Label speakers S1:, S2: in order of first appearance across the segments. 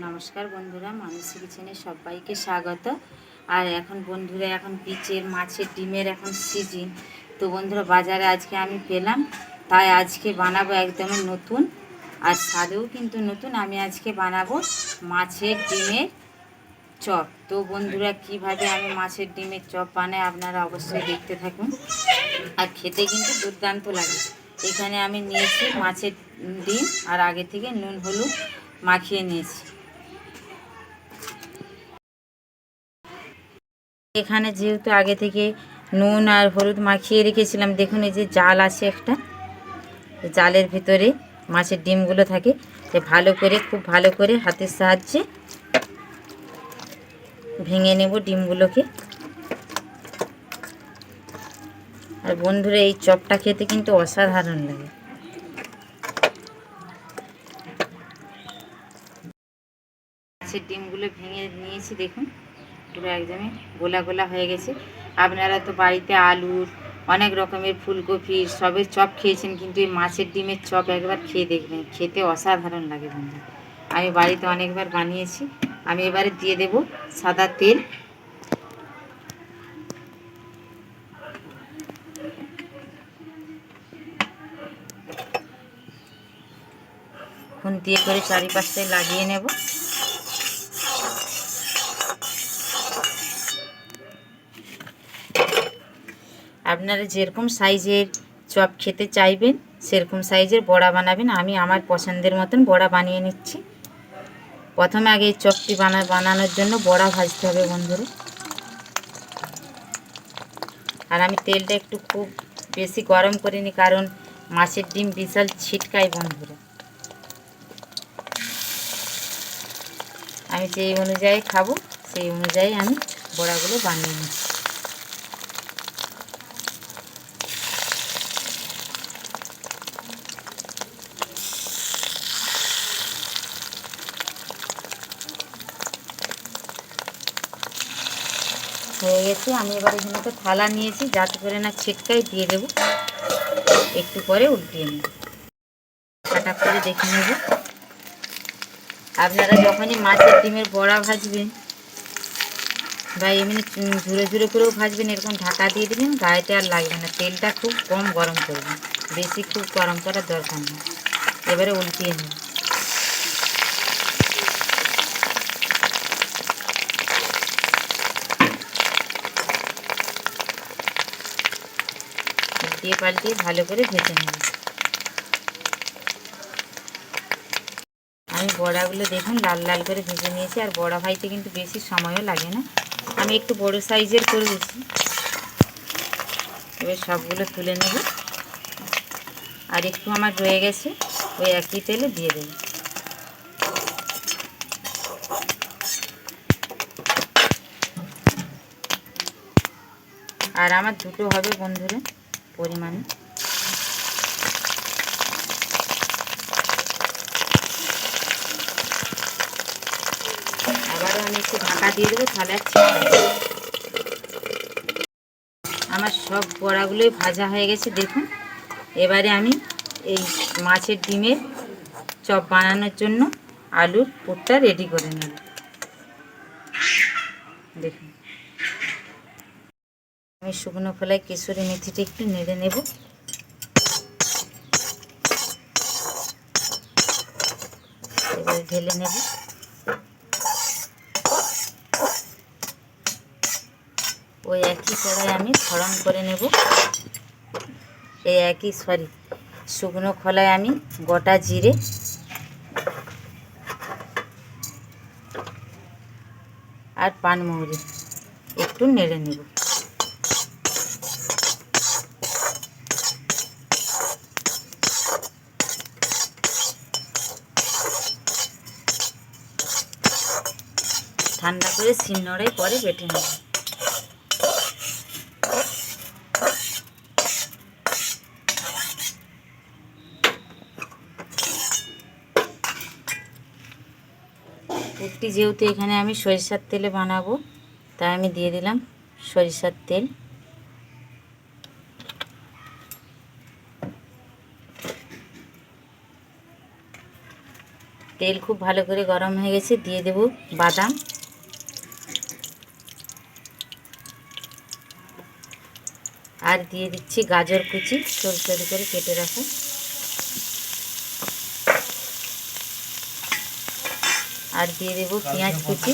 S1: নমস্কার বন্ধুরা, মানসী কিচেনে সবাইকে স্বাগত। আর এখন বন্ধুরা, এখন পিচের মাছের ডিমের এখন সিজন। তো বন্ধুরা, বাজারে আজকে আমি পেলাম, তাই আজকে বানাবো একদমই নতুন, আর স্বাদেও কিন্তু নতুন। আমি আজকে বানাবো মাছের ডিমের চপ। তো বন্ধুরা, কিভাবে আমি মাছের ডিমের চপ বানাই আপনারা অবশ্যই দেখতে থাকুন, আর খেতে কিন্তু দুর্দান্ত লাগে। এখানে আমি নিয়েছি মাছের ডিম, আর আগে থেকে নুন হলুদ মাখিয়ে নিয়েছি। এখানে যেহেতু আগে থেকে নুন আর হলুদ মাখিয়ে রেখেছিলাম, দেখুন এই যে জাল আছে একটা, জালের ভিতরে মাছের ডিমগুলো থাকে। ভালো করে, খুব ভালো করে হাতের সাহায্যে ভেঙে নেব ডিমগুলোকে। আর বন্ধুরা, এই চপটা খেতে কিন্তু অসাধারণ লাগে। মাছের ডিমগুলো ভেঙে নিয়েছি, দেখুন পুরো একদমই গোলা গোলা হয়ে গেছে। আপনারা তো বাড়িতে আলুর, অনেক রকমের ফুলকপির সবের চপ খেয়েছেন, কিন্তু এই মাছের ডিমের চপ একবার খেয়ে দেখবেন, খেতে অসাধারণ লাগে বন্ধু। আমি বাড়িতে অনেকবার বানিয়েছি। আমি এবারে দিয়ে দেব সাদা তেল। খুন্তি দিয়ে করে চারিপাশে লাগিয়ে নেব। আপনারা যেরকম সাইজের চপ খেতে চাইবেন সেরকম সাইজের বড়া বানাবেন। আমি আমার পছন্দের মতন বড়া বানিয়ে নিচ্ছি। প্রথমে আগে এই চপটি বানানোর জন্য বড়া ভাজতে হবে বন্ধুরা। আর আমি তেলটা একটু খুব বেশি গরম করিনি, কারণ মাছের ডিম বিশাল ছিটকায় বন্ধুরা। আমি যেই অনুযায়ী খাবো সেই অনুযায়ী আমি বড়াগুলো বানিয়ে নিচ্ছি। হয়ে গেছে। আমি এবার এখানে তো থালা নিয়েছি, যাতে করে না ছিটকাই, দিয়ে দেবো। একটু পরে উল্টিয়ে নেব, ফাটা করে দেখে নেব। আপনারা যখনই মাছের ডিমের বড়া ভাজবেন বা এমনি ঝুড়ো ঝুড়ো করেও ভাজবেন, এরকম ঢাকা দিয়ে দেবেন, গায়েতে আর লাগবে না। তেলটা খুব কম গরম করবেন, বেশি খুব গরম করার দরকার নেই। এবারে উল্টিয়ে নেব। উল্টিয়ে পাল্টিয়ে ভালো করে ভেজে নেব। আমি বড়াগুলো দেখুন লাল লাল করে ভেজে নিয়েছি। আর বড়া ভাজতে কিন্তু বেশি সময়ও লাগে না। আমি একটু বড় সাইজের করে দিচ্ছি। এবার সবগুলো তুলে নেব। আর একটু আমার রয়ে গেছে, ওই একই তেলে দিয়ে দেব। আর আমার দুটো হবে বন্ধুরা পরিমাণে। আবারও আমি একটু ঢাকা দিয়ে দেবো, তাহলে আর আমার সব বড়াগুলোই ভাজা হয়ে গেছে দেখুন। এবারে আমি এই মাছের ডিমের চপ বানানোর জন্য আলুর পুরটা রেডি করে নেব। দেখুন, আমি শুকনো খোলায় কেশরি মেথিটা একটু নেড়ে নেব। এবারে ঢেলে নেব। ওই একই কড়াই আমি ফোড়ন করে নেব। এই একই শুকনো খোলায় আমি গোটা জিরে আর পানমৌরি একটু নেড়ে নেব। ঠান্ডা করে শিলনোড়ায় পরে বেটে নেব। পুরটি যেহেতু এখানে আমি সরিষার তেলে বানাবো, তাই আমি দিয়ে দিলাম সরিষার তেল। তেল খুব ভালো করে গরম হয়ে গেছে, দিয়ে দেব বাদাম, আর দিয়ে দিচ্ছি গাজর কুচি ছোট ছোট করে কেটে রাখা, আর দিয়ে দেব পেঁয়াজ কুচি,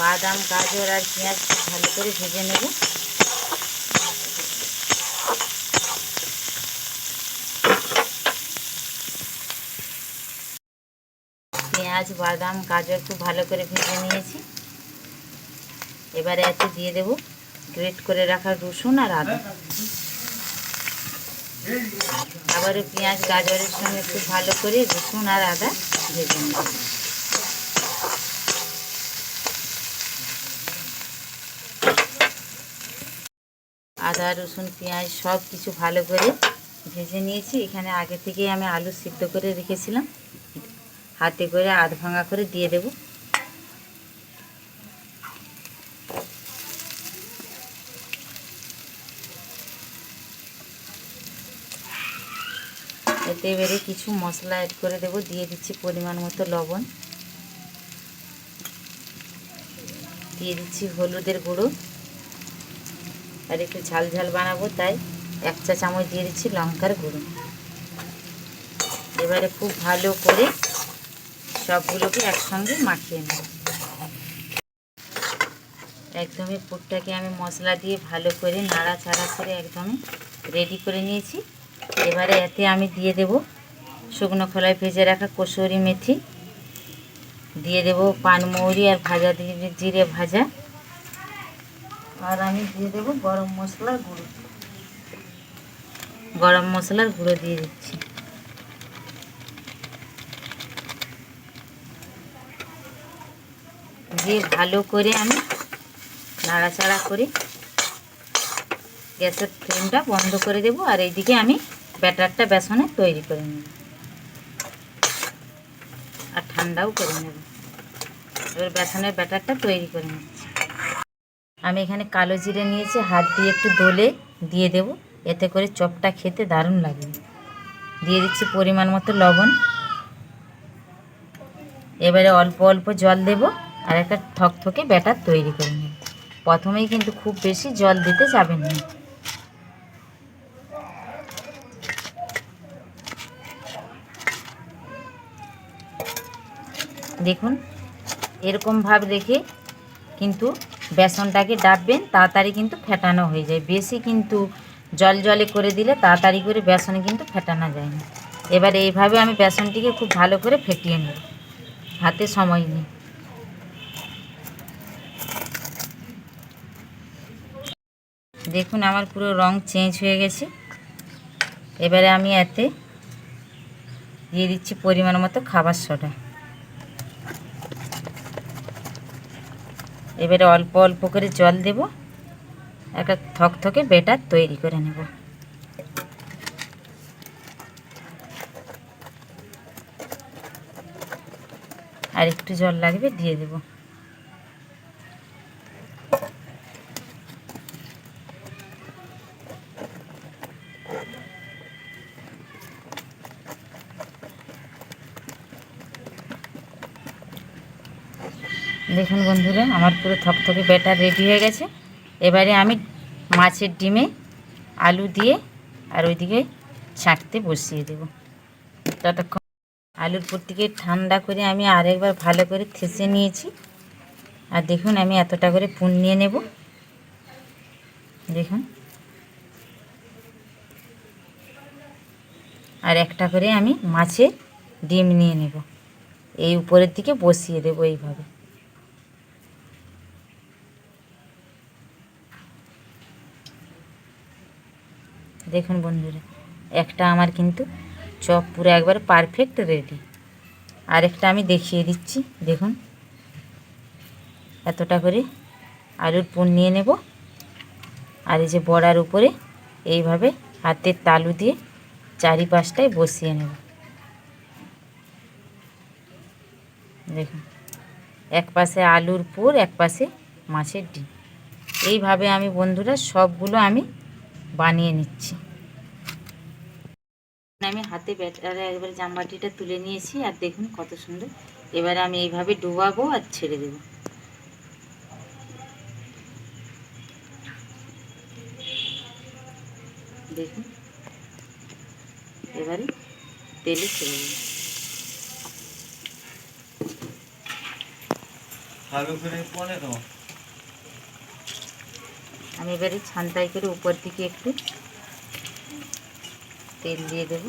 S1: বাদাম গাজর আর পেঁয়াজ খুব ভালো করে ভেজে নেব। পেঁয়াজ বাদাম গাজর খুব ভালো করে ভেজে নিয়েছি। এবারে এতে দিয়ে দেব গ্রেট করে রাখা রসুন আর আদা। আবারও পেঁয়াজ গাজরের সঙ্গে খুব ভালো করে রসুন আর আদা ভেজে নেব। আদা রসুন পেঁয়াজ সব কিছু ভালো করে ভেজে নিয়েছি। এখানে আগে থেকেই আমি আলু সিদ্ধ করে রেখেছিলাম, হাতে করে আধ ভাঙা করে দিয়ে দেব। এতে এবারে কিছু মশলা অ্যাড করে দেব। দিয়ে দিচ্ছি পরিমাণ মতো লবণ, দিয়ে দিচ্ছি হলুদের গুঁড়ো, আর একটু ঝাল ঝাল বানাবো তাই 1 চা চামচ দিয়ে দিচ্ছি লঙ্কার গুঁড়ো। এবারে খুব ভালো করে সবগুলোকে একসঙ্গে মাখিয়ে নেব। একদমই পুরটাকে আমি মশলা দিয়ে ভালো করে নাড়াচাড়া করে একদমই রেডি করে নিয়েছি। এবারে এতে আমি দিয়ে দেব শুকনো খোলায় ভেজে রাখা কসুরি মেথি, দিয়ে দেব পানমৌরি আর ভাজা জিরে ভাজা, আর আমি দিয়ে দেব গরম মশলার গুঁড়ো দিয়ে দিচ্ছি। দিয়ে ভালো করে আমি নাড়াচাড়া করে গ্যাসের ফ্লেমটা বন্ধ করে দেব। আর এইদিকে আমি ব্যাটারটা বেসনে তৈরি করে নেব আর ঠান্ডাও করে নেব। এবার বেসনের ব্যাটারটা তৈরি করে নিচ্ছি। আমি এখানে কালো জিরে নিয়েছি, হাত দিয়ে একটু দলে দিয়ে দেব, এতে করে চপটা খেতে দারুণ লাগবে। দিয়ে দিচ্ছি পরিমাণ মতো লবণ। এবারে অল্প অল্প জল দেব আর একটা থকথকে ব্যাটার তৈরি করে নেব। প্রথমেই কিন্তু খুব বেশি জল দিতে যাবেন না। দেখুন এরকম ভাব রেখে কিন্তু বেসনটাকে ডাববেন, তাড়াতাড়ি কিন্তু ফেটানো হয়ে যায়। বেশি কিন্তু জল জলে করে দিলে তাড়াতাড়ি করে বেসনে কিন্তু ফেটানো যায় না। এবার এইভাবে আমি বেসনটিকে খুব ভালো করে ফেটিয়ে নেব, হাতে সময় নেই। দেখুন আমার পুরো রং চেঞ্জ হয়ে গেছে। এবারে আমি এতে দিয়ে দিচ্ছি পরিমাণ মতো খাবার সোডা। এবারে অল্প অল্প করে জল দেব, একটা থকথকে ব্যাটার তৈরি করে নেব। আর একটু জল লাগবে, দিয়ে দেব। দেখুন বন্ধুরা আমার পুরো থকথকে ব্যাটার রেডি হয়ে গেছে। এবারে আমি মাছের ডিমে আলু দিয়ে আর ওইদিকে ছাঁকতে বসিয়ে দেব। ততক্ষণ আলুর পুরটিকে ঠান্ডা করে আমি আরেকবার ভালো করে থেসে নিয়েছি। আর দেখুন আমি এতটা করে পুর নিয়ে নেব। দেখুন আর একটা করে আমি মাছের ডিম নিয়ে নেব, এই উপরের দিকে বসিয়ে দেব এইভাবে। দেখুন বন্ধুরা একটা আমার কিন্তু চপ পুরো একবার পারফেক্ট রেডি। আরেকটা আমি দেখিয়ে দিচ্ছি। দেখুন এতটা করে আলুর পুর নিয়ে নেব, আর এই যে বড়ার উপরে এইভাবে হাতের তালু দিয়ে চারিপাশটায় বসিয়ে নেব। দেখুন এক পাশে আলুর পুর, এক পাশে মাছের ডিম। এইভাবে আমি বন্ধুরা সবগুলো আমি বানিয়ে নিচ্ছি। আমি হাতে ব্যাটারে একবার জামবাটিটা তুলে নিয়েছি আর দেখুন কত সুন্দর। এবারে আমি এইভাবে ডুবাবো আর ছেড়ে দেবো। দেখুন এবারে তেলে ছেড়ে দেবো। আমি এবারে ছান্তাই করে উপর দিকে একটু তেল দিয়ে দেব,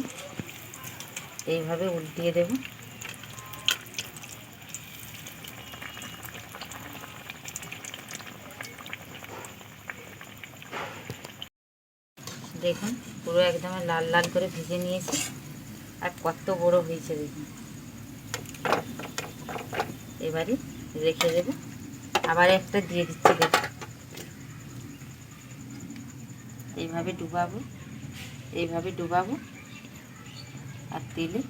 S1: এইভাবে উল্টিয়ে দেব। দেখুন পুরো একদম লাল লাল করে ভেজে নিয়েছি আর কত বড় হয়েছে দেখুন। এবারে রেখে দেব, আবার একটা দিয়ে দিচ্ছি দেখুন। এইভাবে ডুবাবো, এইভাবে ডুবাবো আর তেলে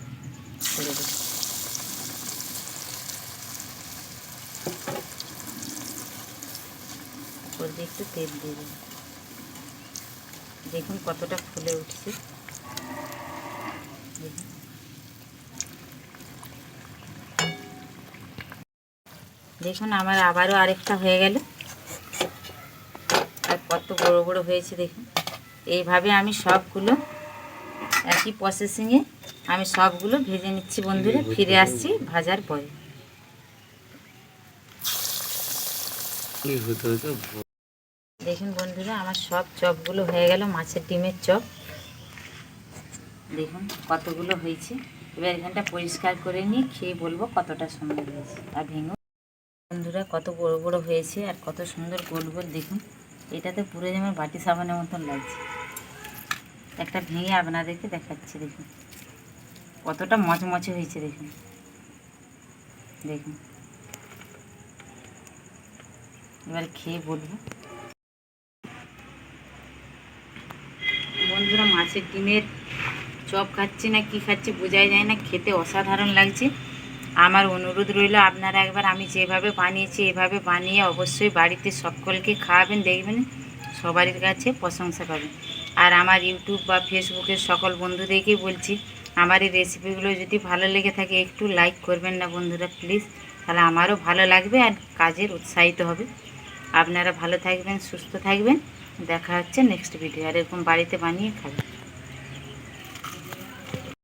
S1: ছেড়ে দেবো। উপর দিয়ে একটু তেল দিয়ে দেবো। দেখুন কতটা ফুলে উঠছে। দেখুন দেখুন আমার আবারও আরেকটা হয়ে গেল আর কত বড় বড় হয়েছে দেখুন। এইভাবে আমি সবগুলো একই প্রসেসিংয়ে আমি সবগুলো ভেজে নিচ্ছি বন্ধুরা। ফিরে আসছি ভাজার পরে। দেখুন বন্ধুরা আমার সব চপগুলো হয়ে গেল, মাছের ডিমের চপ। দেখুন কতগুলো হয়েছে। এবার এখানটা পরিষ্কার করে নিয়ে খেয়ে বলবো কতটা সুন্দর হয়েছে। আর ভেঙে বন্ধুরা কত বড় বড় হয়েছে আর কত সুন্দর গোল গোল। দেখুন এটাতে পুরো যেমন বাটি সাবানের মতন লাগছে। একটা ভেঙে আপনাদেরকে দেখাচ্ছি। দেখুন কতটা মচমচে হয়েছে দেখুন। দেখুন এবার খেয়ে বলবো। বন্ধুরা মাছের ডিমের চপ খাচ্ছি না কি খাচ্ছি বোঝাই যায় না, খেতে অসাধারণ লাগছে। আমার অনুরোধ রইল আপনারা একবার আমি যেভাবে বানিয়েছি এভাবে বানিয়ে অবশ্যই বাড়িতে সকলকে খাওয়াবেন, দেখবেন সবারই কাছে প্রশংসা পাবেন। আর আমার ইউটিউব বা ফেসবুকের সকল বন্ধুদেরকেই বলছি আমার এই রেসিপিগুলো যদি ভালো লেগে থাকে একটু লাইক করবেন না বন্ধুরা প্লিজ, তাহলে আমারও ভালো লাগবে আর কাজের উৎসাহিত হবে। আপনারা ভালো থাকবেন, সুস্থ থাকবেন। দেখা হচ্ছে নেক্সট ভিডিও। আর এরকম বাড়িতে বানিয়ে খাবেন।